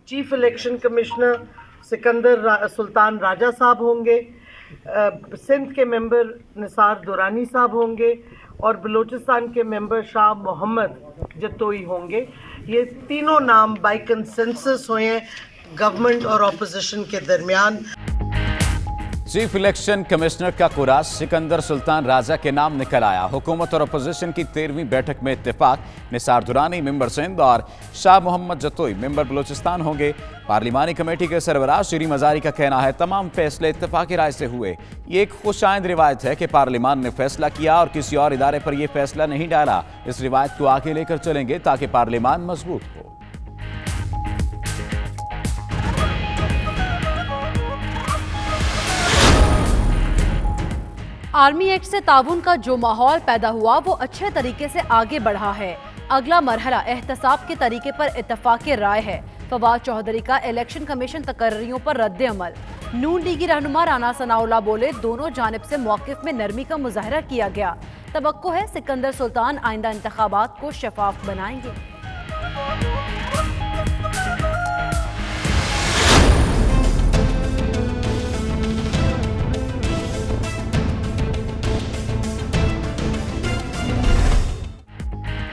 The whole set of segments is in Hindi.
Chief election commissioner Sikandar Sultan Raja साहब होंगे, सिंध के मेंबर निसार दुरानी साहब होंगे और बलूचिस्तान के मेंबर शाह मोहम्मद जतोई होंगे। ये तीनों नाम बाय कंसेंसस हुए हैं गवर्नमेंट और ऑपोजिशन के दरमियान। चीफ इलेक्शन कमिश्नर का कुरास सिकंदर सुल्तान राजा के नाम निकल आया। हुकूमत और अपोजिशन की 13वीं बैठक में इत्तेफाक। निसार दुरानी मेंबर सिंध और शाह मोहम्मद जतोई मेंबर बलूचिस्तान होंगे। पार्लिमानी कमेटी के सरबराह श्री मजारी का कहना है तमाम फैसले इत्तेफाकी राय से हुए। ये एक खुशाइंद रिवायत है कि पार्लिमान ने फैसला किया और किसी और इदारे पर यह फैसला नहीं डाला। इस रिवायत को आगे लेकर चलेंगे ताकि पार्लिमान मजबूत हो। आर्मी एक्ट से ताउन का जो माहौल पैदा हुआ वो अच्छे तरीके से आगे बढ़ा है। अगला मरहला एहतसाब के तरीके पर इत्तफाक़ राय है। फवाद चौधरी का इलेक्शन कमीशन तकर्रियों पर रद्द अमल। नून लीगी रहनुमा राना सनाउल्लाह बोले दोनों जानिब से मौक़िफ़ में नरमी का मुजाहरा किया गया। तवक्को है सिकंदर सुल्तान आइंदा इंतखाबात को शफाफ बनाएंगे।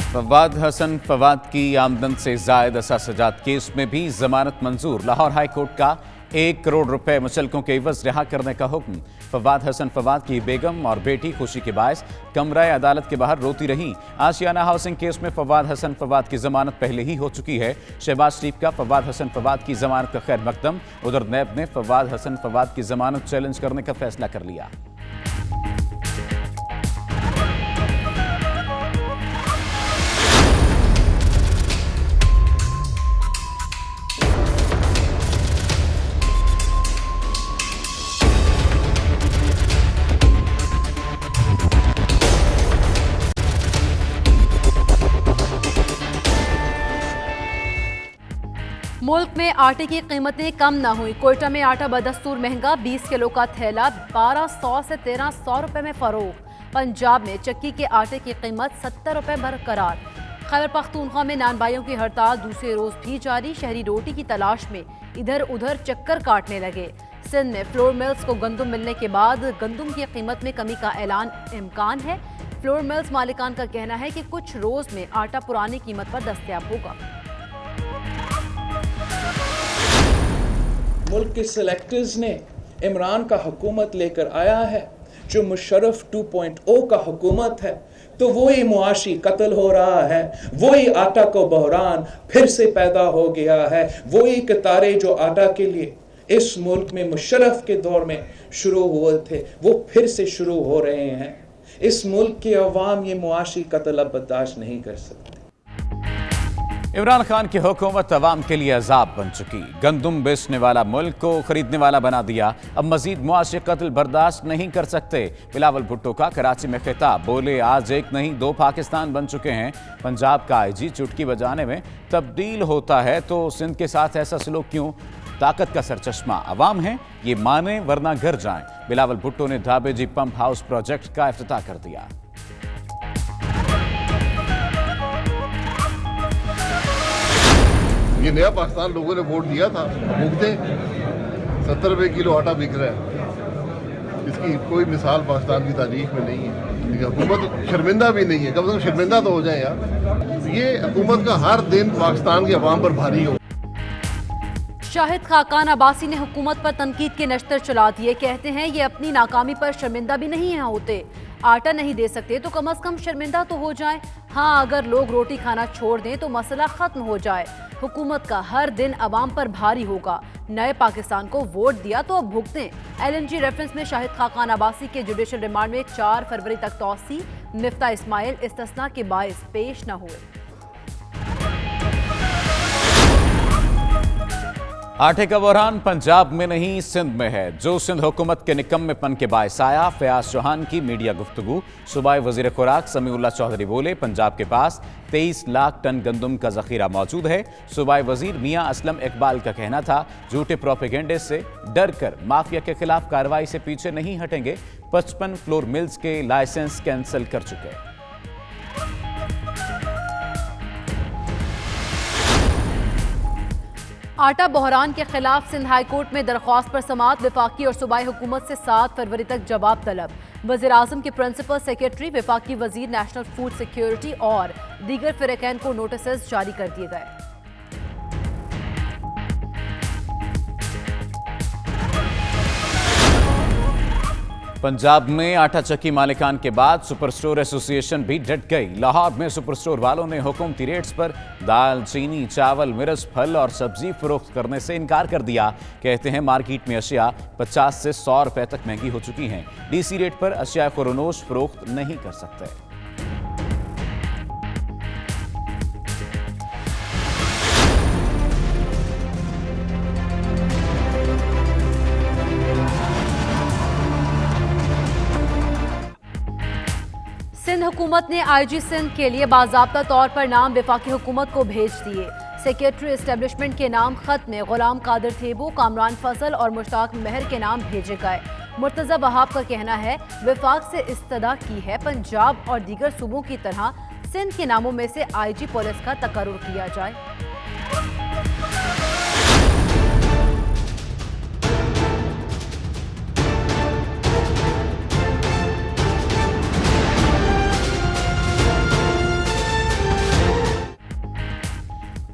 फवाद हसन फवाद की आमदन से जायद असासजात केस में भी जमानत मंजूर। लाहौर हाई कोर्ट का 1 करोड़ रुपए मुचलकों के एवज रिहा करने का हुक्म। फवाद हसन फवाद की बेगम और बेटी खुशी के बायस कमरा अदालत के बाहर रोती रहीं। आशियाना हाउसिंग केस में फवाद हसन फवाद की जमानत पहले ही हो चुकी है। शहबाज शरीफ का फवाद हसन फवाद की जमानत का खैर मकदम। उधर नैब ने फवाद हसन फवाद की जमानत चैलेंज करने का फैसला कर लिया। मुल्क में आटे की कीमतें कम न हुई। कोयटा में आटा बदस्तूर महंगा, 20 किलो का थैला 1200 से 1300 रुपए में फरोख्त। पंजाब में चक्की के आटे की कीमत 70 रुपए बरकरार। खैबर पख्तूनख्वा में नानबाइयों की हड़ताल दूसरे रोज भी जारी। शहरी रोटी की तलाश में इधर उधर चक्कर काटने लगे। सिंध में फ्लोर मिल्स को गंदम मिलने के बाद गंदम की कीमत में कमी का ऐलान इम्कान है। फ्लोर मिल्स मालिकान का कहना है कि कुछ रोज में आटा पुरानी कीमत पर दस्तयाब होगा। मुल्क के सेलेक्टर्स ने इमरान का हुकूमत लेकर आया है जो मुशर्रफ 2.0 का हुकूमत है, तो वही मुआशी कत्ल हो रहा है, वही आटा को बहरान फिर से पैदा हो गया है, वही कतारे जो आटा के लिए इस मुल्क में मुशर्रफ के दौर में शुरू हुए थे वो फिर से शुरू हो रहे हैं। इस मुल्क के अवाम ये मुआशी कत्ल अब बर्दाश्त नहीं कर सकते। इमरान खान की हुकूमत अवाम के लिए अजाब बन चुकी। गंदम बेचने वाला मुल्क को खरीदने वाला बना दिया। अब मजीद मुआशी कत्ल बर्दाश्त नहीं कर सकते। बिलावल भुट्टो का कराची में खिताब, बोले आज एक नहीं 2 पाकिस्तान बन चुके हैं। पंजाब का आईजी चुटकी बजाने में तब्दील होता है तो सिंध के साथ ऐसा सलूक क्यों? ताकत का सरचश्मा अवाम है, ये माने वरना घर जाएं। बिलावल भुट्टो ने ढाबेजी पंप हाउस प्रोजेक्ट का इफ्तिताह कर दिया। ये नया पाकिस्तान लोगों ने वोट दिया था, भुगते 70 रुपए किलो आटा बिक रहा है। इसकी कोई मिसाल पाकिस्तान की तारीख में नहीं है। हुकूमत शर्मिंदा भी नहीं है, कम से कम शर्मिंदा तो हो जाए यार। ये हुकूमत का हर दिन पाकिस्तान के अवाम पर भारी हो। शाहिद खाकान अब्बासी ने हुकूमत पर तनकीद के नश्तर चला दिए। कहते हैं ये अपनी नाकामी पर शर्मिंदा भी नहीं होते। आटा नहीं दे सकते तो कम से कम शर्मिंदा तो हो जाए। हाँ, अगर लोग रोटी खाना छोड़ दें तो मसला खत्म हो जाए। हुकूमत का हर दिन अवाम पर भारी होगा। नए पाकिस्तान को वोट दिया तो अब भुगतें। LNG रेफरेंस में शाहिद खाकान अब्बासी के जुडिशल रिमांड में 4 फरवरी तक तौसी। मिफ्ता इस्माइल इस्तिस्ना के बायस पेश न हुए। आटे का बहरान पंजाब में नहीं सिंध में है, जो सिंध हुकूमत के निकम्मेपन के बायस आया। फयाज चौहान की मीडिया गुफ्तगू। सूबाई वजीर खुराक समीउल्लाह चौधरी बोले पंजाब के पास 23 लाख टन गंदम का जखीरा मौजूद है। सूबाई वजीर मियां असलम इकबाल का कहना था झूठे प्रोपेगेंडे से डर कर माफिया के खिलाफ कार्रवाई से पीछे नहीं हटेंगे। 55 फ्लोर मिल्स के लाइसेंस कैंसिल कर चुके। आटा बहरान के खिलाफ सिंध हाई कोर्ट में दरख्वास्त पर समाअत। वफाकी और सूबाई हुकूमत से 7 फरवरी तक जवाब तलब। वज़ीर आज़म के प्रिंसिपल सेक्रेटरी, वफाकी वजीर नेशनल फूड सिक्योरिटी और दीगर फ़िरक़ैन को नोटिस जारी कर दिए गए। पंजाब में आटा चक्की मालिकान के बाद सुपर स्टोर एसोसिएशन भी डट गई। लाहौर में सुपर स्टोर वालों ने हुकूमती रेट्स पर दाल, चीनी, चावल, मिर्च, फल और सब्जी फरोख्त करने से इनकार कर दिया। कहते हैं मार्केट में अशिया 50 से 100 रुपए तक महंगी हो चुकी हैं। डीसी रेट पर अशिया फ़रोनोश फरोख्त नहीं कर सकते। सिंध हुकूमत ने आईजी सिंध के लिए बाज़ाब्ता तौर पर नाम वफाकी हुकूमत को भेज दिए। सेक्रेटरी एस्टेब्लिशमेंट के नाम खत में गुलाम कादिर थेबू, कामरान फजल और मुश्ताक महर के नाम भेजे गए। मुर्तज़ा वहाब का कहना है वफाक से इस्तदा की है पंजाब और दीगर सूबों की तरह सिंध के नामों में से आईजी पुलिस का तकर्रुर किया जाए।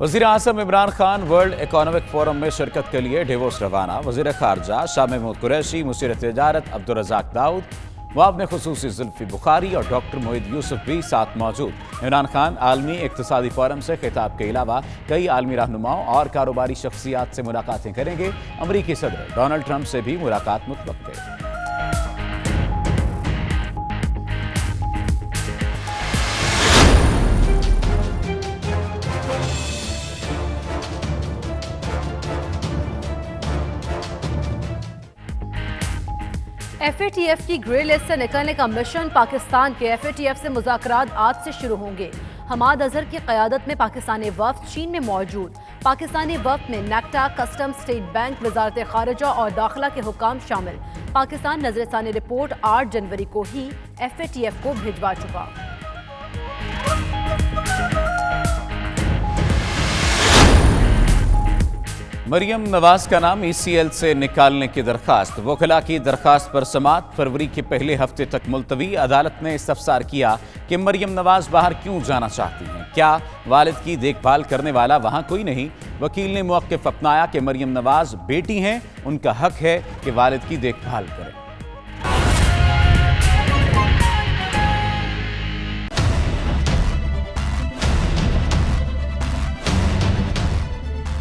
वज़ीर आज़म Imran Khan world economic forum में शिरकत के लिए डेवोस रवाना। वज़ीर ख़ारजा शाह महमूद कुरैशी, मुशीर तिजारत अब्दुल रज़ाक दाऊद, मुआविन ख़ुसूसी ज़ुल्फ़ी बुखारी और डॉक्टर मोहिद यूसुफ भी साथ मौजूद। इमरान खान आलमी इक़्तिसादी फोरम से खिताब के अलावा कई आलमी रहनुमाओं और कारोबारी शख्सियात से मुलाकातें करेंगे। अमरीकी सदर डोनाल्ड ट्रंप से भी मुलाकात मुतवक्किल। FATF की ग्रे लिस्ट से निकलने का मिशन। पाकिस्तान के FATF से मुज़ाकरात आज से शुरू होंगे। हमाद अजहर की क़यादत में पाकिस्तानी वफ़द चीन में मौजूद। पाकिस्तानी वफ़द में नेक्टा, कस्टम, स्टेट बैंक, वज़ारत ख़ारिजा और दाखिला के हुकाम शामिल। पाकिस्तान नज़रसानी रिपोर्ट 8 जनवरी को ही FATF को भिजवा चुका। मरियम नवाज का नाम ECL से निकालने की दरखास्त। वकला की दरखास्त पर समाअत फरवरी के पहले हफ्ते तक मुलतवी। अदालत ने इस्तफसार किया कि मरियम नवाज बाहर क्यों जाना चाहती हैं। क्या वालिद की देखभाल करने वाला वहां कोई नहीं? वकील ने मौक़िफ़ अपनाया कि मरियम नवाज बेटी हैं, उनका हक है कि वालिद की देखभाल करें।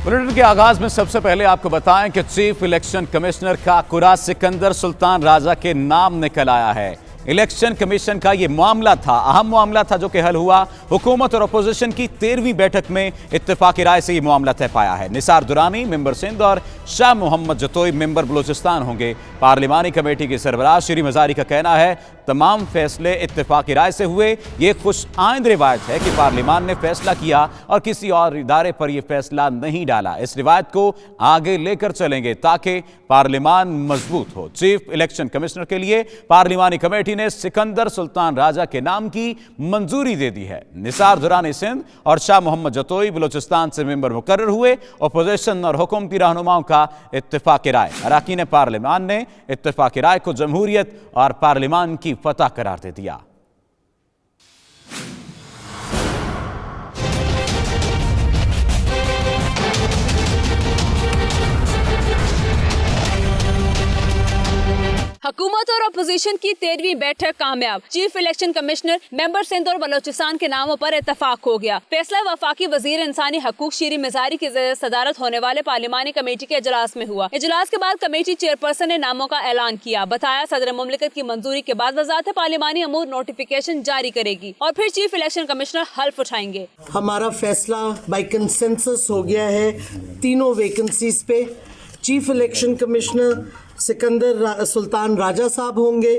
बुलेटिन के आगाज में सबसे पहले आपको बताएं कि चीफ इलेक्शन कमिश्नर का कुरा सिकंदर सुल्तान राजा के नाम निकल आया है। इलेक्शन कमीशन का ये मामला था, अहम मामला था जो कि हल हुआ। हुकूमत और अपोजिशन की 13वीं बैठक में इत्तेफाकी राय से ये मामला तय पाया है। निसार दुरानी मेंबर सिंध और शाह मोहम्मद जतोई मेंबर बलूचिस्तान होंगे। पार्लिमानी कमेटी के सरबराह श्री मजारी का कहना है तमाम फैसले इत्तेफाकी राय से हुए। ये खुश आइंद रिवायत है कि पार्लिमान ने फैसला किया और किसी और इदारे पर यह फैसला नहीं डाला। इस रिवायत को आगे लेकर चलेंगे ताकि पार्लिमान मजबूत हो। चीफ इलेक्शन कमिश्नर के लिए पार्लिमानी कमेटी ने सिकंदर सुल्तान राजा के नाम की मंजूरी दे दी है। निसार दुरानी सिंध और शाह मोहम्मद जतोई बलूचिस्तान से मेंबर मुकर्रर हुए। अपोजिशन और हुकूमती रहनुमाओं का इत्तेफाकी राय। अरकान पार्लिमान ने इत्तेफाकी राय को जमहूरियत और पार्लिमान की फतह करार दे दिया। हुकूमत और अपोजिशन की 13वीं बैठक कामयाब। Chief election commissioner, member Sindh और बलोचिस्तान के नामों पर इत्तफाक हो गया। फैसला वफाकी वजीर इंसानी हकूक श्री मजारी की सदारत होने वाले पार्लिमानी कमेटी के इजलास में हुआ। इजलास के बाद कमेटी चेयरपर्सन ने नामों का ऐलान किया। बताया सदर मुमलिकत की मंजूरी के बाद वजारत पार्लिमानी अमूर नोटिफिकेशन जारी करेगी और फिर चीफ इलेक्शन कमिश्नर हल्फ उठाएंगे। हमारा फैसला बाई कंसेंसस हो गया है तीनों वैकेंसीज पे। Chief election commissioner Sikandar Sultan Raja साहब होंगे।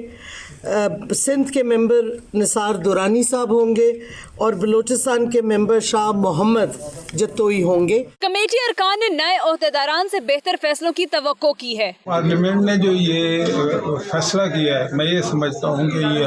सिंध के मेंबर निसार दुरानी साहब होंगे और बलूचिस्तान के मेंबर शाह मोहम्मद जतोई होंगे। कमेटी अरकान ने नए ओहदेदारान से बेहतर फैसलों की तवक्को की है। पार्लियामेंट ने जो ये फैसला किया है, मैं ये समझता हूँ कि ये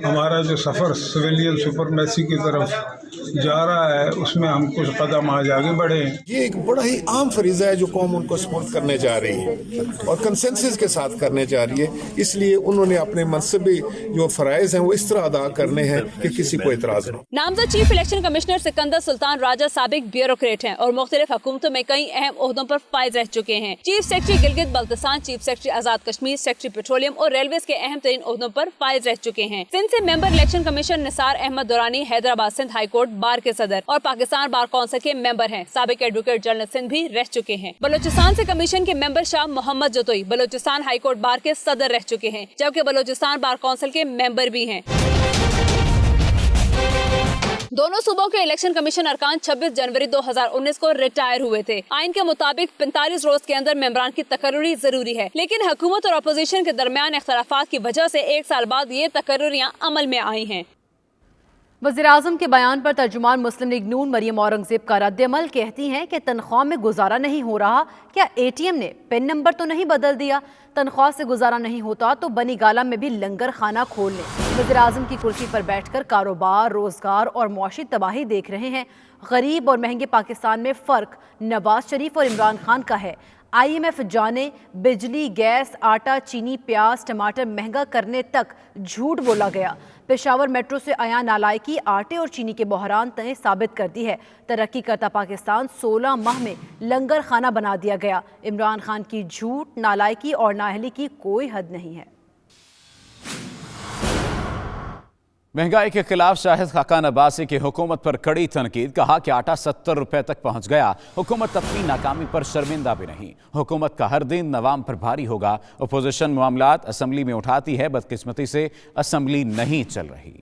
हमारा जो सफ़र सिविलियन सुपरमेसी की तरफ जा रहा है उसमें हम कुछ कदम आज आगे बढ़े हैं। ये एक बड़ा ही आम फरीजा है जो कौम उनको सपोर्ट करने जा रही है और कंसेंसस के साथ करने जा रही है, इसलिए उन्होंने अपने मनसबी जो फ़राइज़ हैं वो इस तरह अदा करने हैं कि किसी को इतराज़ नहीं। नामजद chief election commissioner Sikandar Sultan Raja साबिक ब्यूरोक्रेट हैं और मुख्तलिफ हुकूमतों में कई अहम ओहदों पर फाइज रह चुके हैं। Chief secretary Gilgit Baltistan, chief secretary Azad Kashmir, secretary petroleum और रेलवेज के अहम तरीन ओहदों पर फाइज रह चुके हैं। सिंध से member election commission Nisar Ahmed Durrani Hyderabad Sindh high court bar के सदर और पाकिस्तान बार काउंसिल के मेंबर हैं। साबिक एडवोकेट जनरल सिंध भी रह चुके हैं। बलूचिस्तान से कमीशन के member Shah Mohammad Jatoi Balochistan high court bar के सदर रह चुके हैं, जबकि बलूचिस्तान बार काउंसिल के मेंबर भी हैं। दोनों सूबों के इलेक्शन कमीशन अरकान 26 जनवरी 2019 को रिटायर हुए थे। आइन के मुताबिक 45 रोज के अंदर मेंबरान की तकर्रुरी जरूरी है, लेकिन हुकूमत और अपोजिशन के दरमियान इख्तलाफात की वजह से 1 साल बाद ये तकर्रुरियां अमल में आई हैं। वज़ीर-ए-आज़म के बयान पर तर्जुमान मुस्लिम लीग नून मरियम औरंगजेब का रद्द-ए-अमल कहती हैं कि तनख्वाह में गुजारा नहीं हो रहा, क्या ATM ने पिन नंबर तो नहीं बदल दिया? तनख्वाह से गुजारा नहीं होता तो बनी गाला में भी लंगर खाना खोल लें। वज़ीर-ए-आज़म की कुर्सी पर बैठकर कारोबार, रोजगार और मुआशी तबाही देख रहे हैं। गरीब और महंगे पाकिस्तान में फ़र्क नवाज शरीफ और इमरान खान का है। IMF जाने बिजली, गैस, आटा, चीनी, प्याज, टमाटर महंगा करने तक झूठ बोला गया। पेशावर मेट्रो से आया नालायकी आटे और चीनी के बहरान ने साबित कर दी है। तरक्की करता पाकिस्तान 16 माह में लंगर खाना बना दिया गया। इमरान खान की झूठ, नालायकी और नाअहली की कोई हद नहीं है। महंगाई के खिलाफ शाहिद खाकान अब्बासी की हुकूमत पर कड़ी तनकीद। कहा कि आटा 70 रुपए तक पहुंच गया। हुकूमत अपनी नाकामी पर शर्मिंदा भी नहीं। हुकूमत का हर दिन नवाम पर भारी होगा। अपोजिशन मामलात असम्बली में उठाती है, बदकिस्मती से असम्बली नहीं चल रही।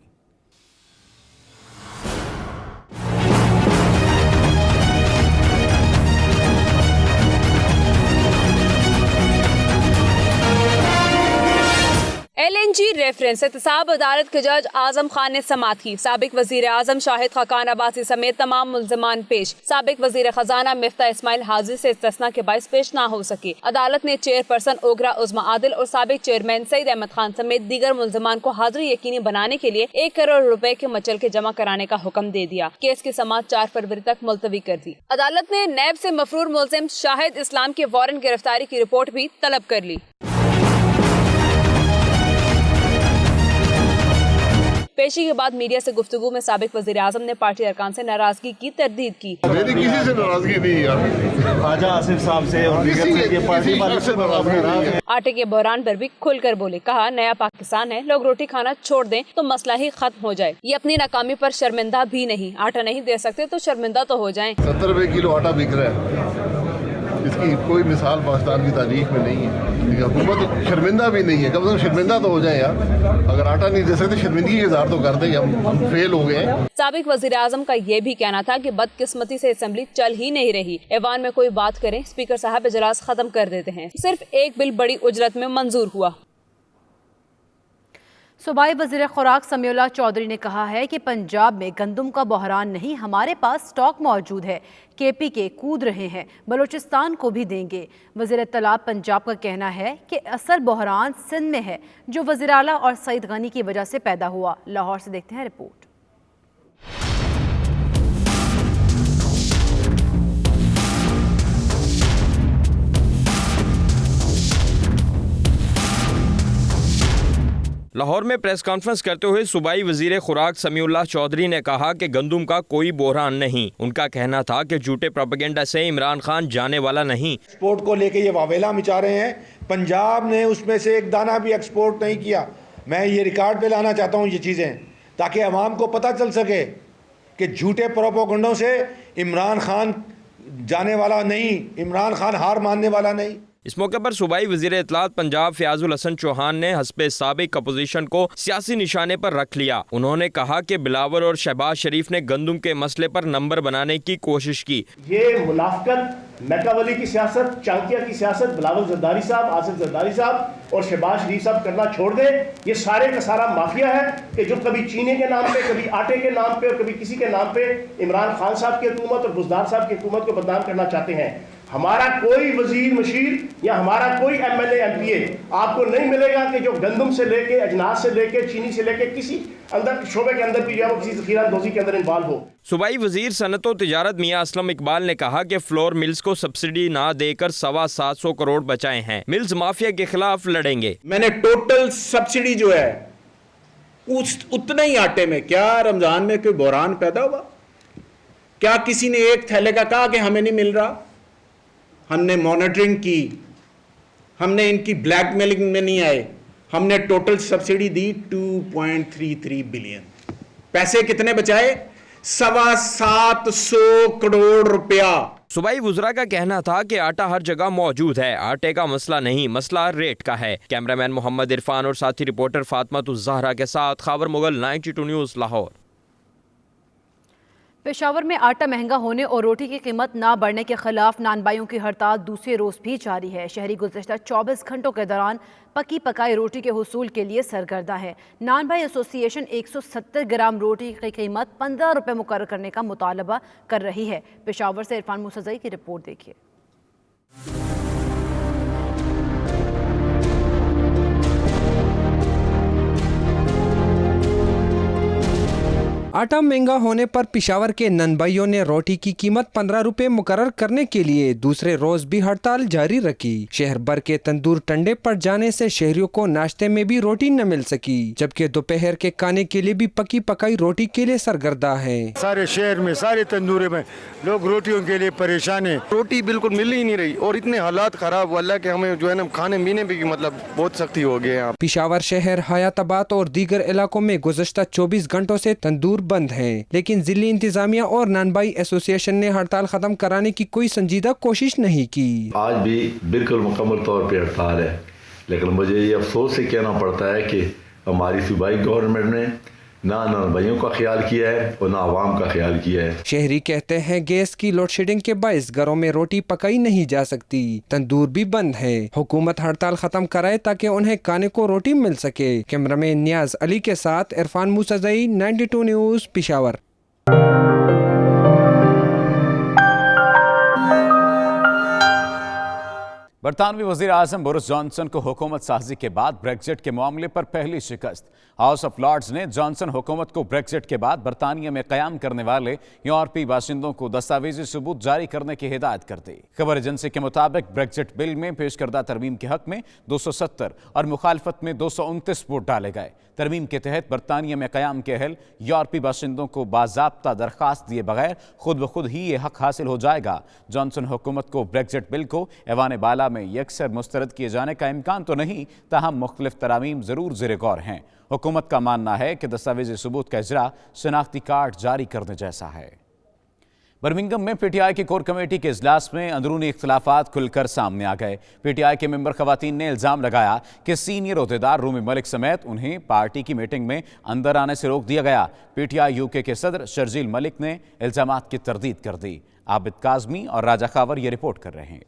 LNG रेफरेंस एहतसाब अदालत के जज आजम खान ने समाअत की। साबिक वजीर आजम शाहिद खाकान अब्बासी समेत तमाम मुल्ज़िमान पेश। साबिक वजीर खजाना मिफ्ता इस्माइल हाजिर से इस्तिस्ना के बाइस पेश ना हो सके। अदालत ने चेयरपर्सन ओगरा उज़्मा आदिल और साबिक चेयरमैन सईद अहमद खान समेत दीगर मुल्ज़िमान को हाजिरी यकीनी बनाने के लिए 1 करोड़ रुपए के मचल के जमा कराने का हुक्म दे दिया। केस की समाअत 4 फरवरी तक मुलतवी कर दी। अदालत ने नैब से मफरूर मुल्ज़िम शाहिद इस्लाम के वारंट गिरफ्तारी की रिपोर्ट भी तलब कर ली। पेशी के बाद मीडिया से गुफ्तगू में साबिक वजीर आजम ने पार्टी अरकान से नाराजगी की तरदीद की। मेरी किसी से नाराजगी नहीं है। ख्वाजा आसिफ साहब से और आटे के बहरान पर भी खुलकर बोले। कहा नया पाकिस्तान है, लोग रोटी खाना छोड़ दें तो मसला ही खत्म हो जाए। ये अपनी नाकामी पर शर्मिंदा भी नहीं। आटा नहीं दे सकते तो शर्मिंदा तो हो जाएं। 70 रुपए किलो आटा बिक रहा है, इसकी कोई मिसाल पाकिस्तान की तारीख में नहीं है। हुकूमत शर्मिंदा भी नहीं है, कम से कम शर्मिंदा तो हो जाए यार। अगर आटा नहीं दे सकते शर्मिंदगी के इज़हार तो कर दें, हम फेल हो गए। साबिक वजीर आजम का ये भी कहना था कि बदकिस्मती से असेंबली चल ही नहीं रही। ऐवान में कोई बात करें, स्पीकर साहब इजलास खत्म कर देते हैं। सिर्फ एक बिल बड़ी उजरत में मंजूर हुआ। सूबाई वज़ीर खुराक समीउल्लाह चौधरी ने कहा है कि पंजाब में गंदम का बहरान नहीं, हमारे पास स्टॉक मौजूद है। KPK कूद रहे हैं, बलूचिस्तान को भी देंगे। वज़ीर इत्तलात पंजाब का कहना है कि असल बहरान सिंध में है, जो वज़ीर आला और सईद गनी की वजह से पैदा हुआ। लाहौर से देखते हैं रिपोर्ट। लाहौर में प्रेस कॉन्फ्रेंस करते हुए सूबाई वजीर खुराक समीउल्लाह चौधरी ने कहा कि गंदम का कोई बहरान नहीं। उनका कहना था कि झूठे प्रोपेगेंडा से इमरान खान जाने वाला नहीं। एक्सपोर्ट को लेके ये वावेला मचा रहे हैं। पंजाब ने उसमें से एक दाना भी एक्सपोर्ट नहीं किया। मैं ये रिकॉर्ड पे लाना चाहता हूँ ये चीज़ें, ताकि अवाम को पता चल सके कि झूठे प्रोपेगेंडों से इमरान खान जाने वाला नहीं, इमरान खान हार मानने वाला नहीं। इस मौके पर सूबाई वजीर इत्तलात पंजाब फयाजुल हसन चौहान ने हस्बे साबिक अपोजिशन को सियासी निशाने पर रख लिया। उन्होंने कहा कि बिलावल और शहबाज शरीफ ने गंदुम के मसले पर नंबर बनाने की कोशिश की। ये मुनाफिकत, मैकावली की सियासत, चांकिया की सियासत बिलावल जरदारी साहब, आसिफ जरदारी साहब और शहबाज शरीफ साहब करना छोड़ दे। ये सारे का सारा माफिया है कि जो कभी चीनी के नाम पे, कभी आटे के नाम पे और कभी किसी के नाम पे इमरान खान साहब की हुकूमत और बुज़दार साहब की हुकूमत को बदनाम करना चाहते हैं। हमारा कोई वजीर मशीर या हमारा कोई एमएलए एमपीए आपको नहीं मिलेगा कि जो गंदम से लेके, अजनास से लेके, चीनी से लेके किसी अंदर शोबे के अंदर भी जो है वो किसी ज़ख़ीरा अंदोज़ी के अंदर इन्वॉल्व हो। सूबाई वजीर सनत व तिजारत मियां असलम इकबाल ने कहा कि फ्लोर मिल्स को सब्सिडी ना देकर 725 करोड़ बचाए हैं। मिल्स माफिया के खिलाफ लड़ेंगे। मैंने टोटल सब्सिडी जो है उतने ही आटे में, क्या रमजान में कोई बहरान पैदा हुआ? क्या किसी ने एक थैले का कहा कि हमें नहीं मिल रहा? हमने मॉनिटरिंग की, हमने इनकी ब्लैकमेलिंग में नहीं आए, हमने टोटल सब्सिडी दी 2.33 बिलियन। पैसे कितने बचाए? 725 करोड़ रुपया। सूबाई वुज़रा का कहना था कि आटा हर जगह मौजूद है, आटे का मसला नहीं, मसला रेट का है। कैमरामैन मोहम्मद इरफान और साथी रिपोर्टर फातिमा ज़हरा के साथ खबर मुगल, 92 न्यूज़, लाहौर। पेशावर में आटा महंगा होने और रोटी की कीमत ना बढ़ने के खिलाफ नानबाइयों की हड़ताल दूसरे रोज भी जारी है। शहरी गुज़श्ता 24 घंटों के दौरान पकी पकाई रोटी के हुसूल के लिए सरगर्दा है। नानबाई एसोसिएशन 170 ग्राम रोटी की कीमत 15 रुपये मुकर्रर करने का मुतालबा कर रही है। पेशावर से इरफान मुसज़ई की रिपोर्ट देखिए। आटा महंगा होने पर पिशावर के ननबइयों ने रोटी की कीमत 15 रुपए मुकर्रर करने के लिए दूसरे रोज भी हड़ताल जारी रखी। शहर भर के तंदूर टंडे पड़ जाने से शहरियों को नाश्ते में भी रोटी न मिल सकी, जबकि दोपहर के खाने के लिए भी पकी पकाई रोटी के लिए सरगर्दा है। सारे शहर में, सारे तंदूरे में लोग रोटियों के लिए परेशान है। रोटी बिल्कुल मिल ही नहीं रही और इतने हालात खराब, अल्लाह के हमें जो है ना खाने पीने भी मतलब बहुत सख्ती हो गई है। पिशावर शहर, हयाताबाद और दीगर इलाकों में गुज़श्ता 24 घंटों से तंदूर बंद है, लेकिन जिले इंतजामिया और नानबाई एसोसिएशन ने हड़ताल खत्म कराने की कोई संजीदा कोशिश नहीं की। आज भी बिल्कुल मुकम्मल तौर पे हड़ताल है, लेकिन मुझे ये अफसोस से कहना पड़ता है कि हमारी सूबाई गवर्नमेंट ने ना नानबाइयों का ख्याल किया है और ना आवाम का ख्याल किया है। शहरी कहते हैं गैस की लोड शेडिंग के बाइस घरों में रोटी पकाई नहीं जा सकती, तंदूर भी बंद है। हुकूमत हड़ताल खत्म कराए ताकि उन्हें खाने को रोटी मिल सके। कैमरामैन नियाज अली के साथ इरफान मुसज़ई, 92 न्यूज़, पेशावर। बरतानवी वज़ीर आज़म बोरिस जॉनसन को हुकूमत साजी के बाद ब्रेक्जिट के मामले पर पहली शिकस्त। हाउस ऑफ लॉर्ड्स ने जॉनसन हुकूमत को ब्रेक्जिट के बाद बरतानिया में क़याम करने वाले यूरोपीय बाशिंदों को दस्तावेजी सबूत जारी करने की हिदायत कर दी। खबर एजेंसी के मुताबिक ब्रेक्जिट बिल में पेश करदा तरमीम के हक में 270 और मुखालफत में 229 वोट डाले गए। तरमीम के तहत बरतानिया में क़याम के अहल यूरोपीय बाशिंदों को बाज़ाब्ता दरख्वास्त दिए बगैर खुद ब खुद ही ये हक हासिल हो जाएगा। जॉनसन हुकूमत को ब्रेक्जिट बिल को ऐवान बाला में यकसर मुस्तरद किए जाने का इम्कान तो नहीं, ताहम मुख्तलिफ तरामीम ज़रूर ज़ेर गौर हैं। हुकूमत का मानना है कि दस्तावेजी सबूत का इजरा शनाख्ती कार्ड जारी करने जैसा है। बर्मिंघम में पीटीआई की कोर कमेटी के इजलास में अंदरूनी इख्तलाफात खुलकर सामने आ गए। पीटीआई के मेंबर खवातीन ने इल्ज़ाम लगाया कि सीनियर ओहदेदार रूमी मलिक समेत उन्हें पार्टी की मीटिंग में अंदर आने से रोक दिया गया। पीटीआई यूके के सदर शर्जील मलिक ने इल्ज़ामात की तरदीद कर दी। आबिद काज़मी और राजा खावर ये रिपोर्ट कर रहे हैं।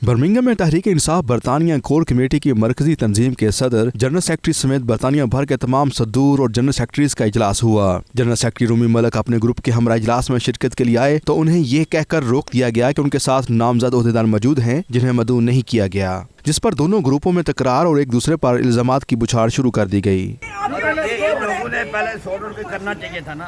बर्मिंघम में तहरीक इंसाफ बरतानिया कोर कमेटी की मरकजी तंजीम के सदर, जनरल सेक्रेटरी समेत बरतानिया भर के तमाम सदूर और जनरल सेक्रेटरीज का इजलास हुआ। जनरल सेक्रेटरी रूमी मलिक अपने ग्रुप के हमरा इजलास में शिरकत के लिए आए तो उन्हें ये कहकर रोक दिया गया कि उनके साथ नामजद ओहदेदार मौजूद हैं जिन्हें मदऊ नहीं किया गया, जिस पर दोनों ग्रुपों में तकरार और एक दूसरे पर इल्जामात की बुछाड़ शुरू कर दी गई। लोगों ने पहले करना चाहिए था ना।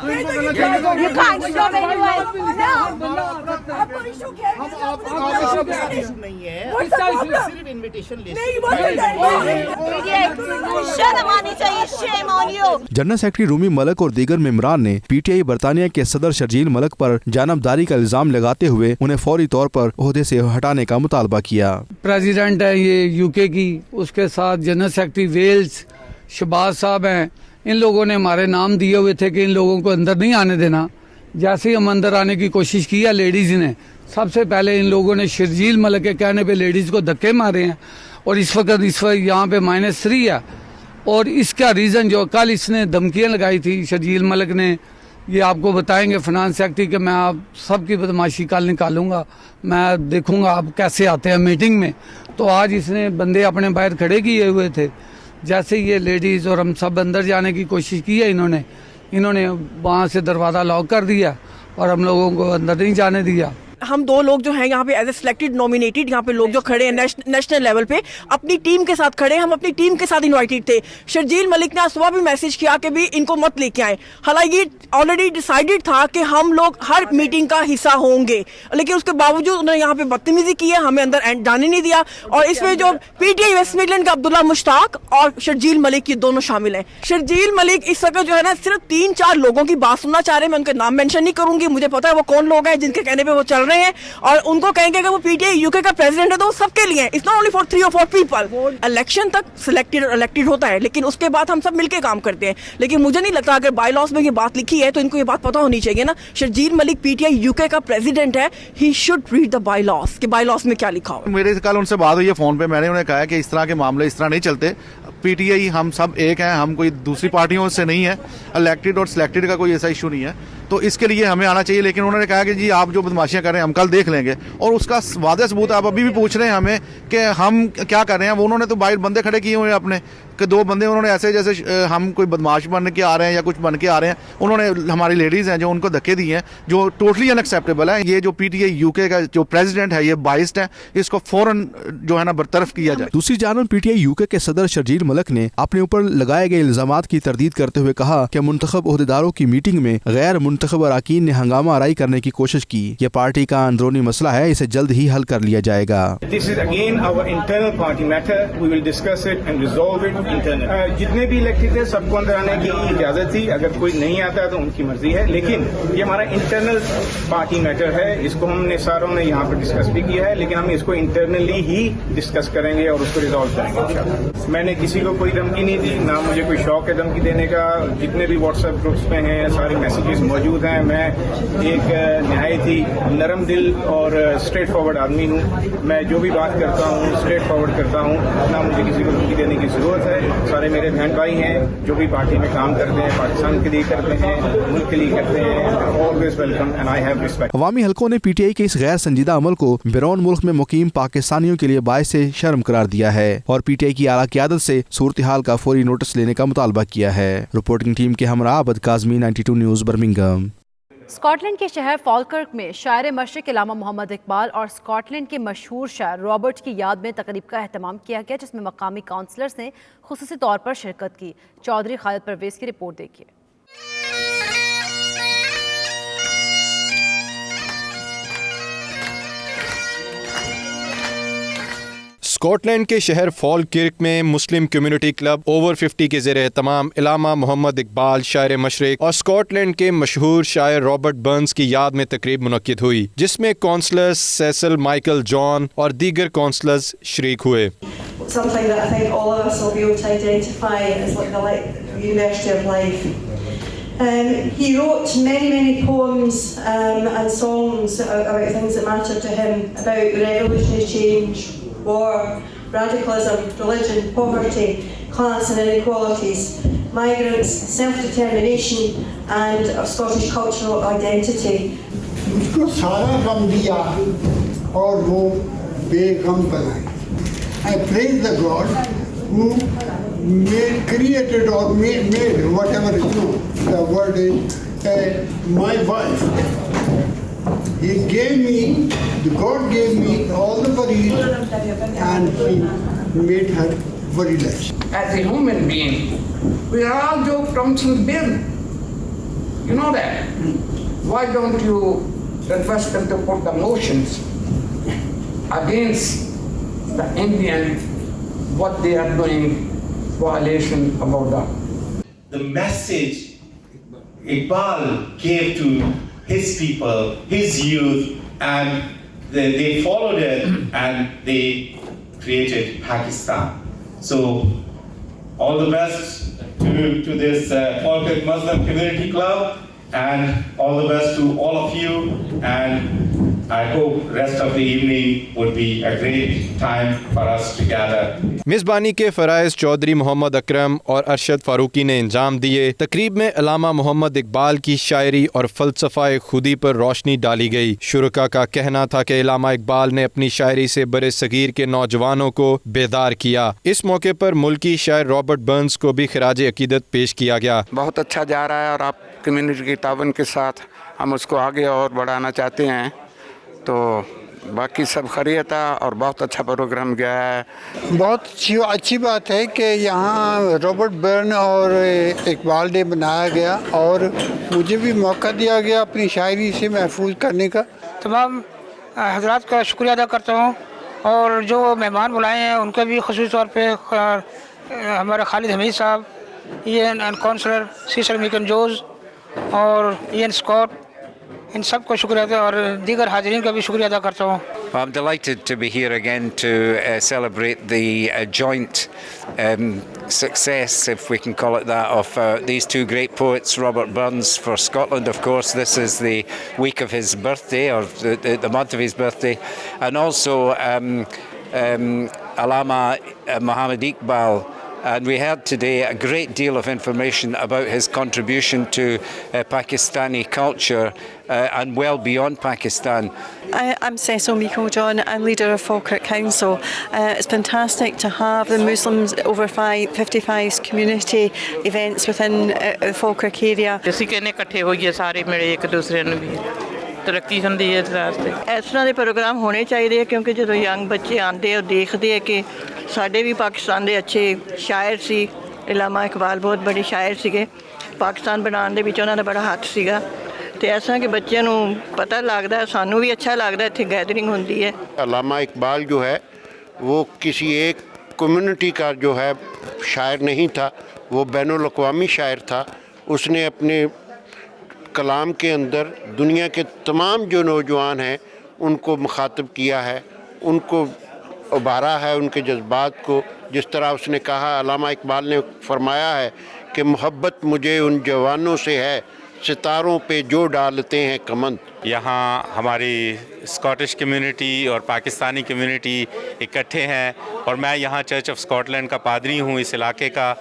जनरल सेक्रेटरी रूमी मलिक और दीगर मेंबरान ने पीटीआई बरतानिया के सदर शर्जील मलिक पर जानबदारी का इल्जाम लगाते हुए उन्हें फौरी तौर पर ओहदे से हटाने का मुतालबा किया। प्रेसिडेंट है ये यूके की, उसके साथ जनरल सेक्रेटरी वेल्स शहबाज साहब हैं, इन लोगों ने हमारे नाम दिए हुए थे कि इन लोगों को अंदर नहीं आने देना, जैसे ही हम अंदर आने की कोशिश की है लेडीज़ ने, सबसे पहले इन लोगों ने शर्जील मलिक के कहने पे लेडीज़ को धक्के मारे हैं और इस वक्त यहाँ पे -3 है। और इसका रीज़न जो कल इसने धमकियाँ लगाई थी शर्जील मलिक ने, ये आपको बताएंगे फाइनेंस सेक्रेटरी कि मैं आप सबकी बदमाशी कल निकालूंगा, मैं देखूंगा आप कैसे आते हैं मीटिंग में। तो आज इसने बंदे अपने बाहर खड़े किए हुए थे, जैसे ये लेडीज़ और हम सब अंदर जाने की कोशिश की है इन्होंने वहाँ से दरवाज़ा लॉक कर दिया और हम लोगों को अंदर नहीं जाने दिया। हम 2 लोग जो हैं यहाँ पे एज ए सिलेक्टेड नॉमिनेटेड यहाँ पे लोग जो खड़े हैं नेशनल लेवल पे अपनी टीम के साथ खड़े हैं, हम अपनी टीम के साथ इनवाइटेड थे। शर्जील मलिक ने आज सुबह भी मैसेज किया कि भी इनको मत लेके आए, हालांकि ऑलरेडी डिसाइडेड था कि हम लोग हर मीटिंग का हिस्सा होंगे, लेकिन उसके बावजूद उन्होंने यहाँ पे बदतमीजी की है, हमें अंदर जाने नहीं दिया। और इसमें जो पीटीआई वेस्ट मिडलैंड का अब्दुल्ला मुश्ताक और शर्जील मलिक ये दोनों शामिल हैं। शर्जील मलिक इस वक्त जो है ना सिर्फ 3-4 लोगों की बात सुनना चाह रहे हैं, मैं उनके नाम मेंशन नहीं करूंगी, मुझे पता है वो कौन लोग हैं जिनके कहने पे वो चल रहे हैं और उनको कहेंगे कि वो पीटीआई यूके का प्रेसिडेंट है तो वो सबके लिए है, it's not only for 3 or 4 people. Election तक सिलेक्टेड और इलेक्टेड होता है, लेकिन उसके बाद हम सब मिलकर काम करते हैं। लेकिन मुझे नहीं लगता अगर बाई लॉस में ये बात लिखी है तो इनको ये बात पता होनी चाहिए ना, शर्जील मलिक पीटीआई यूके का प्रेसिडेंट है, he should read the by loss कि बाई लॉस में क्या लिखा हो। मेरे कल उनसे बात हुई है फोन पे, मैंने उन्हें कहा कि इस तरह के मामले इस तरह नहीं चलते, पीटीआई हम सब एक हैं, हम कोई दूसरी पार्टियों से नहीं है, इलेक्टेड और सिलेक्टेड का कोई ऐसा इशू नहीं है, तो इसके लिए हमें आना चाहिए। लेकिन उन्होंने कहा कि जी आप जो बदमाशियां कर रहे हैं हम कल देख लेंगे, और उसका वादे सबूत आप अभी भी पूछ रहे हैं हमें कि हम क्या कर रहे हैं। वो उन्होंने तो बाहर बंदे खड़े किए हुए हैं अपने, कि 2 बंदे उन्होंने ऐसे जैसे हम कोई बदमाश बन के आ रहे हैं या कुछ बन के आ रहे हैं, उन्होंने हमारी लेडीज़ हैं जो उनको धक्के दिए हैं, जो टोटली अनएक्सेप्टेबल है। ये जो पीटीआई यूके का जो प्रेसिडेंट है ये बाइस्ड है, इसको फौरन जो है ना बरतरफ किया जाए। दूसरी जानब पीटीआई यूके के सदर शर्जील मलिक ने अपने ऊपर लगाए गए इल्जामात की तरदीद करते हुए कहा कि मुंतखब ओहदेदारों की मीटिंग में गैर मुंतखब अरकान ने हंगामा आराई करने की कोशिश की। यह पार्टी का अंदरूनी मसला है, इसे जल्द ही हल कर लिया जाएगा। This is again our internal party matter. We will discuss it and resolve it internally. जितने भी इलेक्टेड थे सबको अंदर आने की इजाजत थी, अगर कोई नहीं आता तो उनकी मर्जी है, लेकिन ये हमारा इंटरनल पार्टी मैटर है, इसको हमने सारों ने यहाँ पर डिस्कस भी किया है, लेकिन हम इसको इंटरनली ही डिस्कस करेंगे और उसको रिजॉल्व करेंगे। मैंने किसी को कोई धमकी नहीं दी, ना मुझे कोई शौक है धमकी देने का। जितने भी व्हाट्सएप ग्रुप्स में हैं सारे मैसेजेस मौजूद हैं। मैं एक नहायती नरम दिल और स्ट्रेट फॉरवर्ड आदमी हूँ, मैं जो भी बात करता हूँ स्ट्रेट फॉरवर्ड करता हूँ, ना मुझे किसी को धमकी देने की जरूरत है। सारे मेरे बहन भाई हैं जो भी पार्टी में काम करते हैं, पाकिस्तान के लिए करते हैं, मुल्क के लिए करते हैं, always welcome and I have respect. अवामी हलकों ने पीटीआई के इस गैर संजीदा अमल को बैरून मुल्क में मुकीम पाकिस्तानियों के लिए बायस से शर्म करार दिया है और पीटीआई की आला क़यादत से सूरत हाल का फौरी नोटिस लेने का मुतालबा किया है। रिपोर्टिंग टीम के हमरा अबद काज़मी, 92 न्यूज़, बर्मिंघम। स्कॉटलैंड के शहर फॉलकर्क में शायर मशरिक इलामा मोहम्मद इकबाल और स्कॉटलैंड के मशहूर शायर रॉबर्ट की याद में तकरीब का एहतमाम किया गया, जिसमें मकामी काउंसलर्स ने खुसूसी तौर पर शिरकत की। चौधरी खालिद परवेज की रिपोर्ट देखिए। स्कॉटलैंड के शहर फॉलकिर्क में मुस्लिम कम्युनिटी क्लब ओवर 50 के ज़ेर एहतमाम इलामा मोहम्मद इकबाल शायर मशरिक और स्कॉटलैंड के मशहूर शायर रॉबर्ट बर्न्स की याद में तकरीब मुनक्किद हुई, जिसमें काउंसलर्स सेसिल माइकल जॉन और दीगर काउंसलर्स शरीक हुए। Something that I think all of us will be able to identify as like the university of life. He wrote many poems and songs about things that mattered to him, about revolutionary change, war, radicalism, religion, poverty, class and inequalities, migrants, self-determination and of Scottish cultural identity. उसको सारा गम दिया और वो बेगम बनाई। I praise the God who created or made whatever the word is my wife. He gave me, God gave me all the varies and He made her very less. As a human being, we are all Joe Thompson's bill. You know that? Why don't you request them to put the motions against the Indian, what they are doing, violation about that? The message Iqbal gave to his people, his youth, and they followed it and they created Pakistan. So all the best to this Falkirk Muslim Community Club and all the best to all of you, and I hope rest of the evening would be a great time for us to gather. मेज़बानी के फ़राइज़ चौधरी मोहम्मद अकरम और अरशद फ़ारूकी ने इंजाम दिए। तकरीब में अल्लामा मोहम्मद इकबाल की शायरी और फ़लसफ़ा खुदी पर रोशनी डाली गई। शुरका का कहना था कि अल्लामा इकबाल ने अपनी शायरी से बरे सगीर के नौजवानों को बेदार किया। इस मौके पर मुल्की शायर रॉबर्ट बर्न्स को भी खिराज अकीदत पेश किया गया। बहुत अच्छा जा रहा है और आप कम्युनिटी के तावन के साथ हम उसको आगे और बढ़ाना चाहते हैं, तो बाकी सब खैरियत है और बहुत अच्छा प्रोग्राम गया है। बहुत अच्छी बात है कि यहाँ रॉबर्ट बर्न और इकबाल डे बनाया गया और मुझे भी मौका दिया गया अपनी शायरी से महफूज करने का। तमाम हजरात का शुक्रिया अदा करता हूँ और जो मेहमान बुलाए हैं उनका भी ख़ुसूसी तौर पे हमारे खालिद हमीद साहब, ईएन एंड काउंसलर सीसर मीकन जोज और ईएन स्कॉट, इन सब को शुक्रिया अदा और दीगर हाज़रीन का भी शुक्रिया अदा करता हूँ। I'm delighted to be here again to celebrate the joint success, if we can call it that, of these two great poets, Robert Burns for Scotland, of course. This is the week of his birthday, or the month of his birthday, and also Allama Muhammad Iqbal. And we heard today a great deal of information about his contribution to Pakistani culture and well beyond Pakistan. I'm Cecil Meikle-John. I'm leader of Falkirk Council. It's fantastic to have the Muslims over 55 community events within the Falkirk area. इसी के ने इकट्ठे होइए सारे मेरे एक दूसरे ने भी तरक्की संदी है इस रास्ते। इस तरह के प्रोग्राम होने चाहिए क्योंकि जो यंग बच्चे आते और देखते हैं कि साढ़े भी पाकिस्तान के अच्छे शायर सी, अल्लामा इकबाल बहुत बड़े शायर सीगे, पाकिस्तान बनाने विच उन्हां दा बड़ा हाथ सीगा, ते ऐसा कि बच्चों नूं पता लगदा है, सानू भी अच्छा लगदा है, इत्थे गैदरिंग होंदी है। अल्लामा इकबाल जो है वो किसी एक कम्युनिटी का जो है शायर नहीं था, वो बैनुल अक़वामी शायर था। उसने अपने कलाम के अंदर दुनिया के तमाम जो नौजवान हैं उनको मुखातब किया है, उनको उभारा है, उनके जज्बात को। जिस तरह उसने कहा, अल्लामा इकबाल ने फरमाया है कि मोहब्बत मुझे उन जवानों से है सितारों पे जो डालते हैं कमंद। यहाँ हमारी स्कॉटिश कम्युनिटी और पाकिस्तानी कम्युनिटी इकट्ठे हैं और मैं यहाँ चर्च ऑफ स्कॉटलैंड का पादरी हूँ इस इलाके का,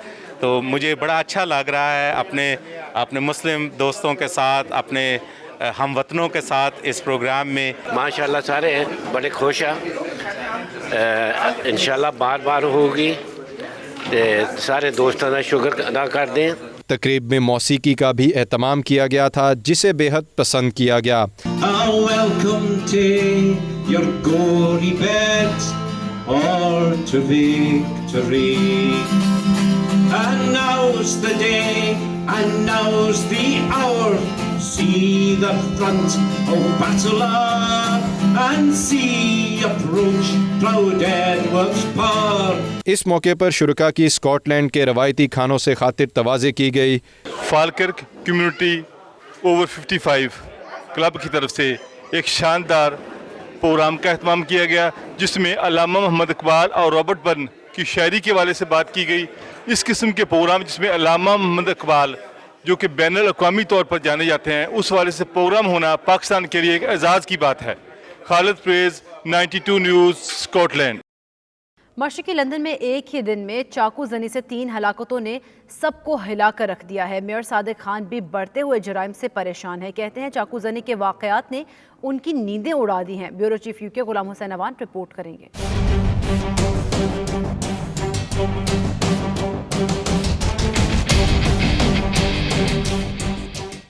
तो मुझे बड़ा अच्छा लग रहा है अपने मुस्लिम दोस्तों के साथ, अपने हमवतनों के साथ इस प्रोग्राम में। माशाल्लाह सारे हैं बड़े खुश हैं, इंशाल्लाह बार बार होगी, सारे दोस्तों का शुक्र अदा कर दें। तकरीब में मौसीकी का भी एहतमाम किया गया था जिसे बेहद पसंद किया गया। And now's the day, and now's the hour. See the front of battle up, and see approach proud Edward's power. इस मौके पर शुरका की स्कॉटलैंड के रवायती खानों से खातिर तवाज़े की गई। फाल्कर्क कम्युनिटी ओवर 55 क्लब की तरफ से एक शानदार प्रोग्राम का एहतमाम किया गया जिसमें अल्लामा मोहम्मद इकबाल और रॉबर्ट बर्न की शायरी के हवाले से बात की गई। इस किस्म के प्रोग्राम जिसमें अल्लामा मोहम्मद इकबाल जो कि बैनुल अक़वामी तौर पर जाने जाते हैं, उस हवाले से प्रोग्राम होना पाकिस्तान के लिए एक एजाज़ की बात है। खालिद प्रेज, 92 न्यूज़, स्कॉटलैंड। मशरक़ी लंदन में एक ही दिन में चाकू जनी से 3 हलाकतों ने सबको हिला कर रख दिया है। मेयर सादिक खान भी बढ़ते हुए जराइम से परेशान है। कहते हैं चाकू जनी के वाक़यात ने उनकी नींदें उड़ा दी हैं। ब्यूरो चीफ यूके गुलाम हुसैन अवान रिपोर्ट करेंगे।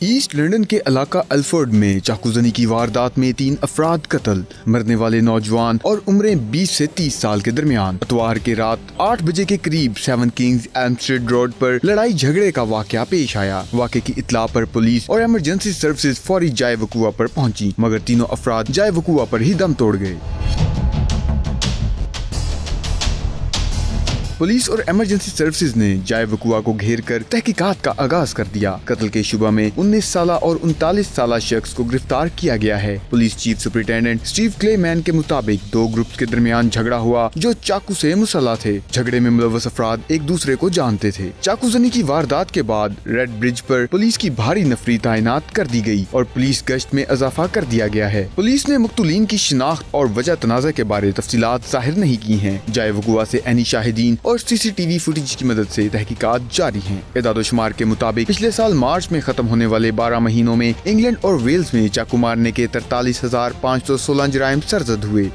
ईस्ट लंदन के इलाका अल्फोर्ड में चाकूजनी की वारदात में 3 अफराद कत्ल, मरने वाले नौजवान और उम्रें 20 से 30 साल के दरमियान। इतवार की रात 8 बजे के करीब 7 किंग्स एम्स्टेड रोड पर लड़ाई झगड़े का वाकया पेश आया। वाकये की इत्तला पर पुलिस और इमरजेंसी सर्विसेज फौरी जाए वकुआ पर पहुंची, मगर तीनों अफराद जाए वकुआ पर ही दम तोड़ गए। पुलिस और इमरजेंसी सर्विसेज ने जाए वकुआ को घेर कर तहकीकात का आगाज कर दिया। कत्ल के शुबा में 19 साल और 39 साल शख्स को गिरफ्तार किया गया है। पुलिस चीफ सुपरिटेंडेंट स्टीव क्लेमैन के मुताबिक दो ग्रुप्स के दरमियान झगड़ा हुआ जो चाकू से मुसल्ला थे। झगड़े में मुलव्वस अफराद एक दूसरे को जानते थे। चाकूजनी की वारदात के बाद रेड ब्रिज पर पुलिस की भारी नफरी तैनात कर दी गई और पुलिस गश्त में इजाफा कर दिया गया है। पुलिस ने मुक्तुलीन की शिनाख्त और वजह तनाज़ा के बारे तफसीलात जाहिर नहीं की हैं। जाए वकुआ से एनी शाहिदीन और CCTV फुटेज की मदद से तहकीकात जारी हैं। एदाद-ओ-शुमार के मुताबिक पिछले साल मार्च में खत्म होने वाले 12 महीनों में इंग्लैंड और वेल्स में चाकू मारने के 43,516 जराइम सरजद हुए।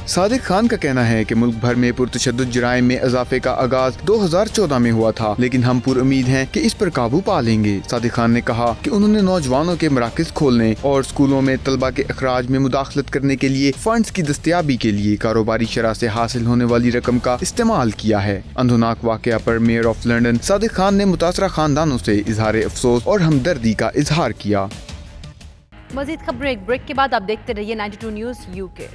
सादिक खान का कहना है कि मुल्क भर में पुरतशद्दुद जराइम में इजाफे का आगाज 2014 में हुआ था, लेकिन हम पुरुमीद हैं कि इस पर काबू पा लेंगे। सादिक खान ने कहा कि उन्होंने नौजवानों के मराकज खोलने और स्कूलों में तलबा के अखराज में मुदाखलत करने के लिए फंड्स की दस्तयाबी के लिए कारोबारी शरह से हासिल होने वाली रकम का इस्तेमाल किया है। अंधोनाक वाकया पर mayor of London Sadiq Khan ने मुतासरा खानदानों से इजहार अफसोस और हमदर्दी का इजहार किया। मजीद खबरें एक ब्रेक के बाद आप देखते रहिए 92 न्यूज़ UK।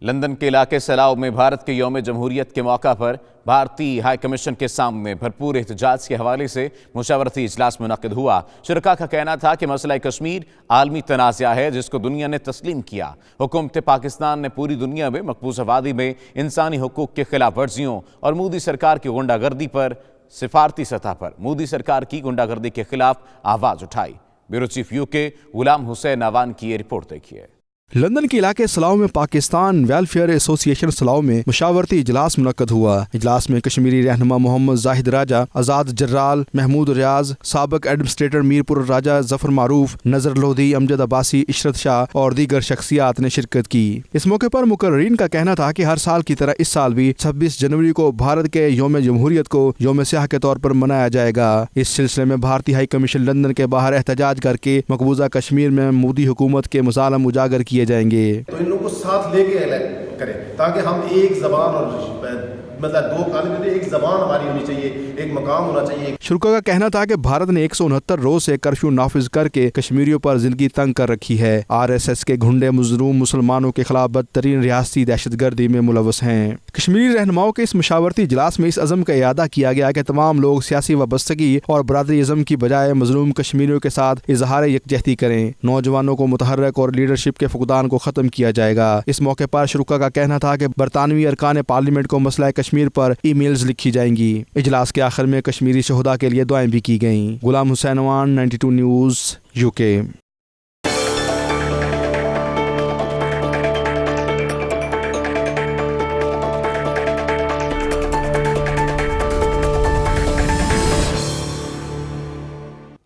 लंदन के इलाके सलाव में भारत के यौम जमहूरियत के मौका पर भारतीय हाई कमीशन के सामने भरपूर एहतजाज के हवाले से मुशावरती इजलास मुनक़िद हुआ। शुरका का कहना था कि मसला कश्मीर आलमी तनाज़ा है जिसको दुनिया ने तस्लीम किया। हुकूमत पाकिस्तान ने पूरी दुनिया में मकबूज़ा वादी में इंसानी हुकूक के खिलाफ वर्जियों और मोदी सरकार की गुंडागर्दी पर सिफारती सतह पर मोदी सरकार की गुंडागर्दी के खिलाफ आवाज़ उठाई। ब्यूरो चीफ UK गुलाम हुसैन अवान की ये रिपोर्ट देखिए। लंदन के इलाके सलाव में पाकिस्तान वेलफेयर एसोसिएशन सलाव में मुशावरती इजलास मुनक़्क़द हुआ। इजलास में कश्मीरी रहनुमा मोहम्मद जाहिद राजा, आज़ाद जर्राल, महमूद रियाज, साबिक एडमिनिस्ट्रेटर मीरपुर राजा जफर मारूफ, नजर लोधी, अमजद अब्बासी, इशरत शाह और दीगर शख्सियात ने शिरकत की। इस मौके पर मुकर्रीन का कहना था कि हर साल की तरह इस साल भी 26 जनवरी को भारत के यौम जमहूरियत को यौम स्याह के तौर पर मनाया जाएगा। इस सिलसिले में भारतीय हाई कमीशन लंदन के बाहर एहतजाज करके मकबूजा कश्मीर में मोदी हुकूमत के मुजालम उजागर किए जाएंगे। तो इन लोगों को साथ लेके इलेक्ट करें ताकि हम एक जबान और मतलब दो कानून, एक जबान हमारी होनी चाहिए, एक मकाम होना चाहिए। शुरका का कहना था कि भारत ने 169 रोज से कर्फ्यू नाफिज करके कश्मीरियों पर जिंदगी तंग कर रखी है। RSS के गुंडे मजलूम मुसलमानों के खिलाफ बदतरीन रियासती दहशतगर्दी में मुलव्वस हैं। कश्मीरी रहनुमाओं के इस मुशावरती इजलास में इस अज़म का इयादा किया गया कि तमाम लोग सियासी वाबस्तगी और बरादरीज़म की बजाय मजलूम कश्मीरियों के साथ इजहार यकजहती करें। नौजवानों को मुतहर्रिक और लीडरशिप के फुकदान को खत्म किया जाएगा। इस मौके पर शुरका का कहना था कि बरतानवी अरकान पार्लियामेंट को मसला कश्मीर पर ईमेल्स लिखी जाएंगी। इजलास के आखिर में कश्मीरी शहदा के लिए दुआएं भी की गईं। Ghulam Hussain Awan, 92 news UK।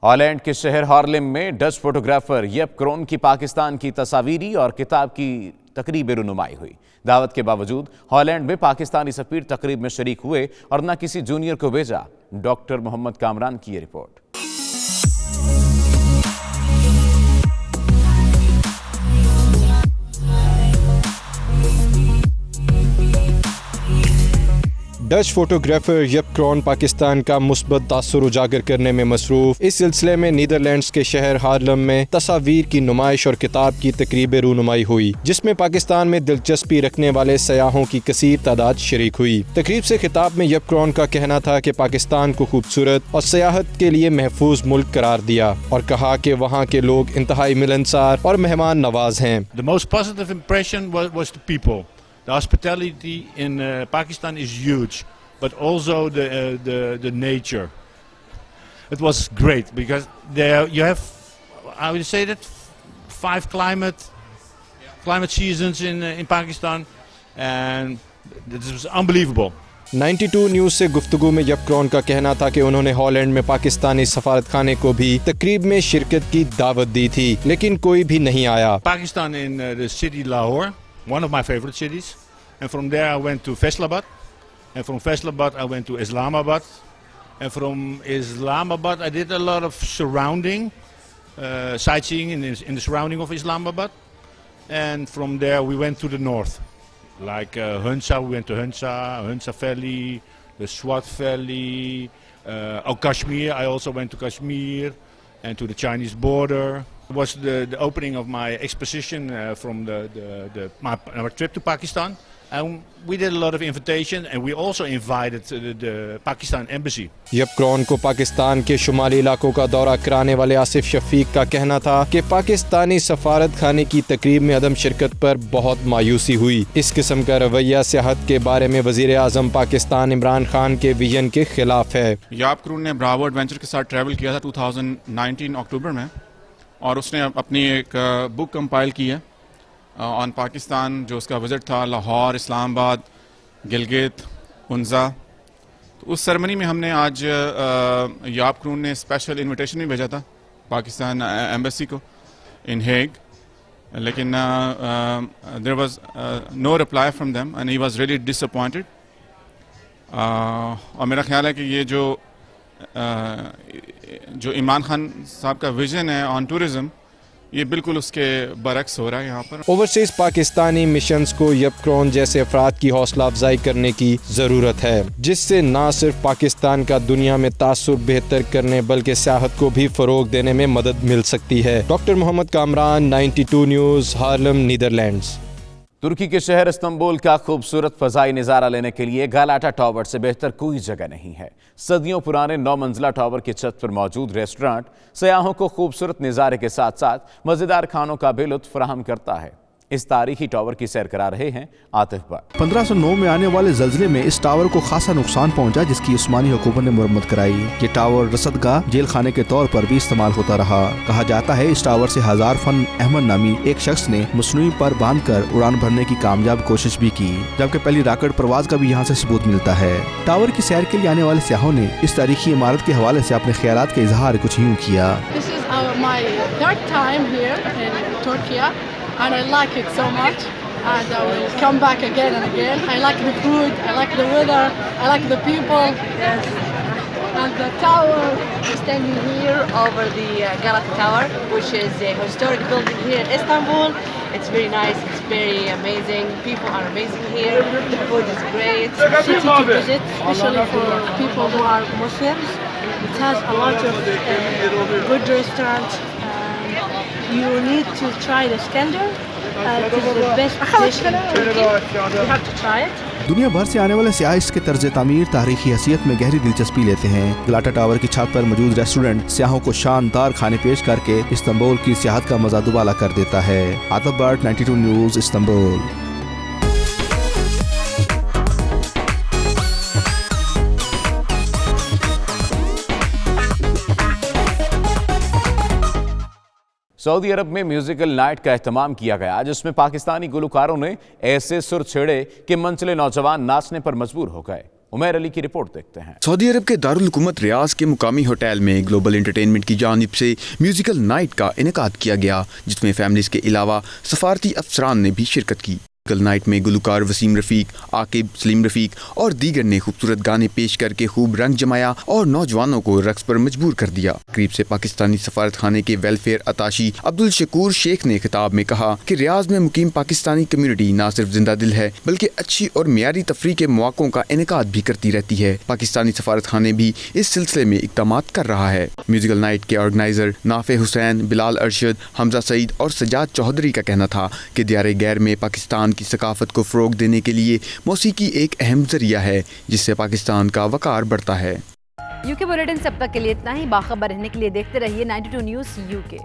Holland के शहर हार्लेम में डच फोटोग्राफर येप क्रोन की पाकिस्तान की तस्वीरी और किताब की तकरीब रुनुमाई हुई। दावत के बावजूद हॉलैंड में पाकिस्तानी सफीर तकरीब में शरीक हुए और न किसी जूनियर को भेजा। डॉक्टर मोहम्मद कामरान की ये रिपोर्ट। डच फोटोग्राफर येप क्रोन पाकिस्तान का मुस्बत तासुर उजागर करने में मसरूफ। इस सिलसिले में नीदरलैंड्स के शहर हार्लम में तस्वीर की नुमाइश और किताब की तकरीब रूनुमाई हुई, जिसमें पाकिस्तान में दिलचस्पी रखने वाले सयाहों की कसीर तादाद शरीक हुई। तकरीब से खिताब में येप क्रोन का कहना था कि पाकिस्तान को खूबसूरत और सयाहत के लिए महफूज मुल्क करार दिया और कहा कि वहाँ के लोग इंतहाई मिलनसार और मेहमान नवाज हैं। The most positive impression was the people. The hospitality in Pakistan is huge, but also the nature. It was great because there you have, I would say that 5 climate seasons in Pakistan, and this was unbelievable. 92 news से गुफ्तगू में येप क्रोन का कहना था कि उन्होंने हॉलैंड में पाकिस्तानी सफारत खाने को भी तकरीब में शिरकत की दावत दी थी, लेकिन कोई भी नहीं आया। Pakistan in the city Lahore, one of my favorite cities, and from there I went to Faisalabad, and from Faisalabad I went to Islamabad, and from Islamabad I did a lot of surrounding sightseeing in the surrounding of Islamabad, and from there we went to the north, like Hunza. We went to Hunza Valley, the Swat Valley, Kashmir. I also went to Kashmir and to the Chinese border. It was the opening of my exposition from our trip to Pakistan. And we did a lot of invitation, and we also invited the Pakistan embassy. यपक्रॉन को पाकिस्तान के शुमाली इलाकों का दौरा कराने वाले आसिफ शफीक का कहना था कि पाकिस्तानी सफारत खाने की तकरीब में अदम शिरकत पर बहुत मायूसी हुई। इस किस्म का रवैया सियाहत के बारे में वजीर आजम पाकिस्तान इमरान खान के विजन के खिलाफ है। यापक्रून ने ब्रावो एडवेंचर के साथ ट्रैवल किया था 2019 अक्टूबर में, और उसने अपनी एक बुक कंपाइल की है ऑन पाकिस्तान, जो उसका विजिट था लाहौर, इस्लामाबाद, गिलगित, हुंजा। तो उस सेरेमनी में हमने आज यापक्रून ने स्पेशल इनविटेशन भी भेजा था पाकिस्तान एम्बेसी को इन हेग, लेकिन there was no reply from them and he was really disappointed. और मेरा ख्याल है कि ये जो इमरान खान साहब का विजन है ऑन टूरिज्म, ये बिल्कुल उसके बरक्स हो रहा है यहाँ पर। ओवरसीज पाकिस्तानी मिशंस को यपक्रॉन जैसे अफराद की हौसला अफजाई करने की ज़रूरत है, जिससे न सिर्फ पाकिस्तान का दुनिया में तासुर बेहतर करने बल्कि सियाहत को भी फ़रोग देने में मदद मिल सकती है। Doctor Mohammad Kamran, 92 news, Haarlem, Netherlands. तुर्की के शहर इस्तांबुल का खूबसूरत फजाई नज़ारा लेने के लिए गालाटा टावर से बेहतर कोई जगह नहीं है। सदियों पुराने 9 मंजिला टावर की छत पर मौजूद रेस्टोरेंट सयाहों को खूबसूरत नज़ारे के साथ साथ मज़ेदार खानों का भी लुत्फ फराहम करता है। इस तारीखी टावर की सैर करा रहे हैं आतिफ भट्ट। 1509 में आने वाले जल्जले में इस टावर को खासा नुकसान पहुंचा, जिसकी उस्मानी हुकूमत ने मुरम्मत कराई। ये टावर रसदगाह, जेल खाने के तौर पर भी इस्तेमाल होता रहा। कहा जाता है इस टावर से हजार फन अहमद नामी एक शख्स ने मसनूई पर बांधकर उड़ान भरने की कामयाब कोशिश भी की, जबकि पहली रॉकेट परवाज का भी यहाँ से सबूत मिलता है। टावर की सैर के लिए आने वाले सियाहों ने इस तारीखी इमारत के हवाले से अपने ख्यालात का इजहार कुछ यूँ किया। And I like it so much, and I will come back again and again. I like the food, I like the weather, I like the people. Yes. And the tower. We're standing here over the Galata Tower, which is a historic building here in Istanbul. It's very nice, it's very amazing. People are amazing here. The food is great. City to visit, especially for people who are Muslims. It has a lot of good restaurants. You need to try the Iskender. It is the best dish in Turkey. You have to try it. दुनिया भर से आने वाले सियाह इसके तर्ज तामीर, तारीखी हैसियत में गहरी दिलचस्पी लेते हैं। गलाटा टावर की छत पर मौजूद रेस्टोरेंट सियाहों को शानदार खाने पेश करके इस्तांबुल की सियाहत का मजा दुबाला कर देता है। Atif Bhatt, 92 news, Istanbul. सऊदी अरब में म्यूजिकल नाइट का एहतमाम किया गया, जिसमें पाकिस्तानी गुलकारों ने ऐसे सुर छेड़े कि मंचले नौजवान नाचने पर मजबूर हो गए। उमर अली की रिपोर्ट देखते हैं। सऊदी अरब के दारुल हुकूमत रियाज के मुकामी होटल में ग्लोबल एंटरटेनमेंट की जानिब से म्यूजिकल नाइट का इनेकाद किया गया, जिसमें फैमिलीज के अलावा सफारती अफसरान ने भी शिरकत की। म्यूजिकल नाइट में गुलकार वसीम रफीक, आकिब, सलीम रफीक और दीगर ने खूबसूरत गाने पेश करके खूब रंग जमाया और नौजवानों को रक्स पर मजबूर कर दिया। करीब से पाकिस्तानी सफारत खाने के वेलफेयर अताशी अब्दुल शकूर शेख ने खिताब में कहा कि रियाज में मुकीम पाकिस्तानी कम्युनिटी न सिर्फ जिंदा दिल है बल्कि अच्छी और मियारी तफरीह के मौक़ों का इनेकाद भी करती रहती है। पाकिस्तानी सफारत खाने भी इस सिलसिले में इक़दामात कर रहा है। म्यूजिकल नाइट के ऑर्गेनाइजर नाफे हुसैन, बिलाल अरशद, हमजा सईद और सजाद चौधरी का कहना था कि दियारे गैर में पाकिस्तान की सकाफत को फ़रोग देने के लिए मौसीकी एक अहम जरिया है, जिससे पाकिस्तान का वकार बढ़ता है। यूके बुलेटिन सब तक के लिए इतना ही। बाखबर रहने के लिए देखते रहिए 92 न्यूज़ यूके।